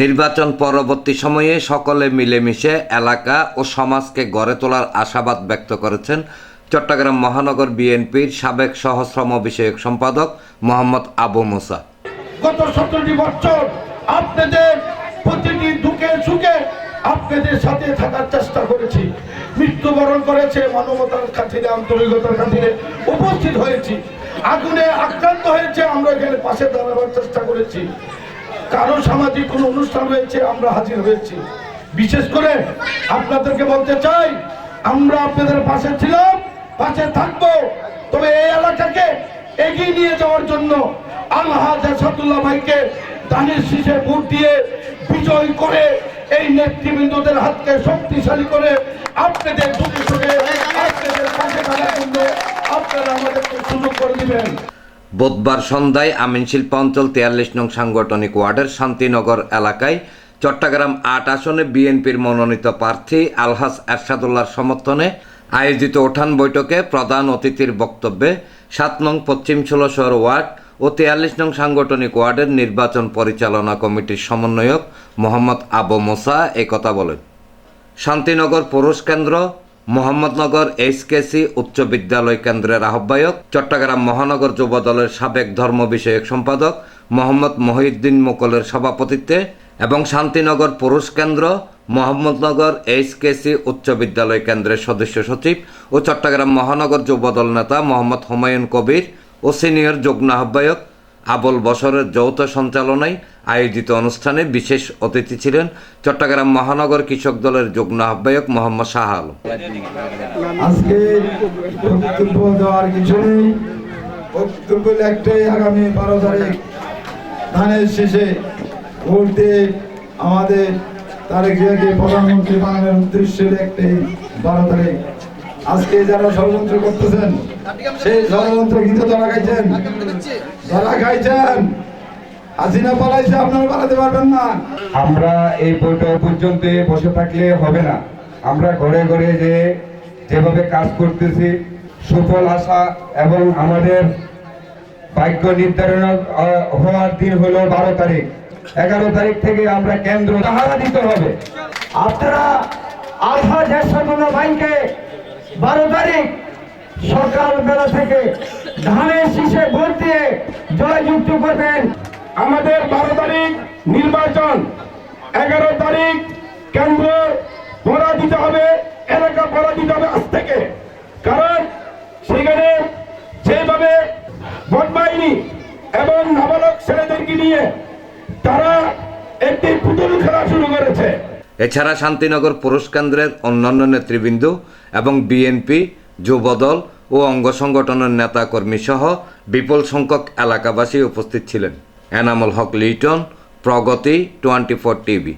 নির্বাচন পরবর্তী সময়ে সকলে মিলেমিশে এলাকা ও সমাজকে গড়ে তোলার আশাবাদ ব্যক্ত করেছেন চট্টগ্রাম মহানগর বিএনপির সাবেক সহশ্রম বিষয়ক সম্পাদক মোহাম্মদ আবু মুসা। গত 17টি বছর আপনাদের প্রতিটি দুঃখে সুখে আপনাদের সাথে থাকার চেষ্টা করেছি, মৃত্যুবরণ করেছে মানবতার খাতিরে, আন্তরিকতার খাতিরে উপস্থিত হয়েছি, আগুনে আক্রান্ত হয়েছে, আমরা এখানে পাশে দাঁড়াবার চেষ্টা করেছি, কারো সামাজিক কোনো অনুষ্ঠান হয়েছে আমরা হাজির হয়েছি। বিশেষ করে আপনাদেরকে বলতে চাই, আমরা আপনাদের পাশে ছিলাম, পাশে থাকবো। তবে এই এলাকাকে এগিয়ে নিয়ে যাওয়ার জন্য আলহাজ এরশাদুল্লাহ ভাইকে ধানের শীষে ভোট দিয়ে বিজয় করে এই নেতৃবৃন্দদের হাতকে শক্তিশালী করে আপনাদের দুটি সুখে আপনাদের পাশে থাকার জন্য আপনারা আমাদেরকে সুযোগ করে দিবেন। বুধবার সন্ধ্যায় আমিন শিল্পা অঞ্চল 43 নং সাংগঠনিক ওয়ার্ডের শান্তিনগর এলাকায় চট্টগ্রাম 8 আসনে বিএনপির মনোনীত প্রার্থী আলহাজ এরশাদুল্লাহর সমর্থনে আয়োজিত উঠান বৈঠকে প্রধান অতিথির বক্তব্যে 7 নং পশ্চিম 16 ওয়ার্ড ও 43 নং সাংগঠনিক ওয়ার্ডের নির্বাচন পরিচালনা কমিটির সমন্বয়ক মোহাম্মদ আবু মুসা একথা বলেন। শান্তিনগর পুরুষ কেন্দ্র, মোহাম্মদনগর এইচকেসি উচ্চ বিদ্যালয় কেন্দ্রের আহ্বায়ক, চট্টগ্রাম মহানগর যুবদলের সাবেক ধর্ম বিষয়ক সম্পাদক মোহাম্মদ মহিউদ্দিন মুকুলের সভাপতিত্বে এবং শান্তিনগর পুরুষ কেন্দ্র, মোহাম্মদনগর এইচকেসি উচ্চ বিদ্যালয় কেন্দ্রের সদস্য সচিব ও চট্টগ্রাম মহানগর যুবদল নেতা মোহাম্মদ হুমায়ুন কবির ও সিনিয়র যুগ্ম আহ্বায়ক আবুল বশরের যৌথ সঞ্চালনায় আয়োজিত অনুষ্ঠানে বিশেষ অতিথি ছিলেন চট্টগ্রাম মহানগর কৃষক দলের যুগ্ম আহ্বায়ক মোহাম্মদ শাহ আলম। আজকে বক্তব্য দেওয়ার কিছু নেই, বক্তব্য একটাই, আগামী 12 তারিখ ধানের শেষে ভোট দিয়ে আমাদের তারেক জিয়াকে প্রধানমন্ত্রী বানানোর উদ্দেশ্যে একটাই 12 তারিখ। আজকে যারা ষড়যন্ত্র করতেছেন সেই ষড়যন্ত্র কিন্তু যারা খাইছেন হাসিনা পালাইছে, আপনারা পালাতে পারবেন না। আমরা এই বৈঠক পর্যন্ত বসে থাকলে হবে না, আমরা ঘরে ঘরে যেভাবে কাজ করতেছি সুফল আশা এবং আমাদের ভাগ্য নির্ধারণ হওয়ার দিন হলো 12 তারিখ। 11 তারিখ থেকে আমরা কেন্দ্র পাহারা দিতে হবে। আপনারা আলহাজ এরশাদুল্লাহ ভাইকে 12 তারিখ সকালবেলা থেকে ধানের শীষে ভোট দিয়ে জয়যুক্ত করবেন। আমাদের 12 তারিখ নির্বাচন, 11 তারিখ কেন্দ্র ভরা দিতে হবে, এলাকা ভরা দিতে হবে আজ থেকে। কারণ সেখানে যেভাবে ভোট বাহিনী এবং নাবালক ছেলেদেরকে নিয়ে তারা একটি পুতুল খেলা শুরু করেছে। এছাড়া শান্তিনগর পুরুষ কেন্দ্রের অন্যান্য নেতৃবৃন্দ এবং বিএনপি, যুবদল ও অঙ্গ সংগঠনের নেতাকর্মী সহ বিপুল সংখ্যক এলাকাবাসী উপস্থিত ছিলেন। এনামুল হক লিটন, প্রগতি 24 টিভি।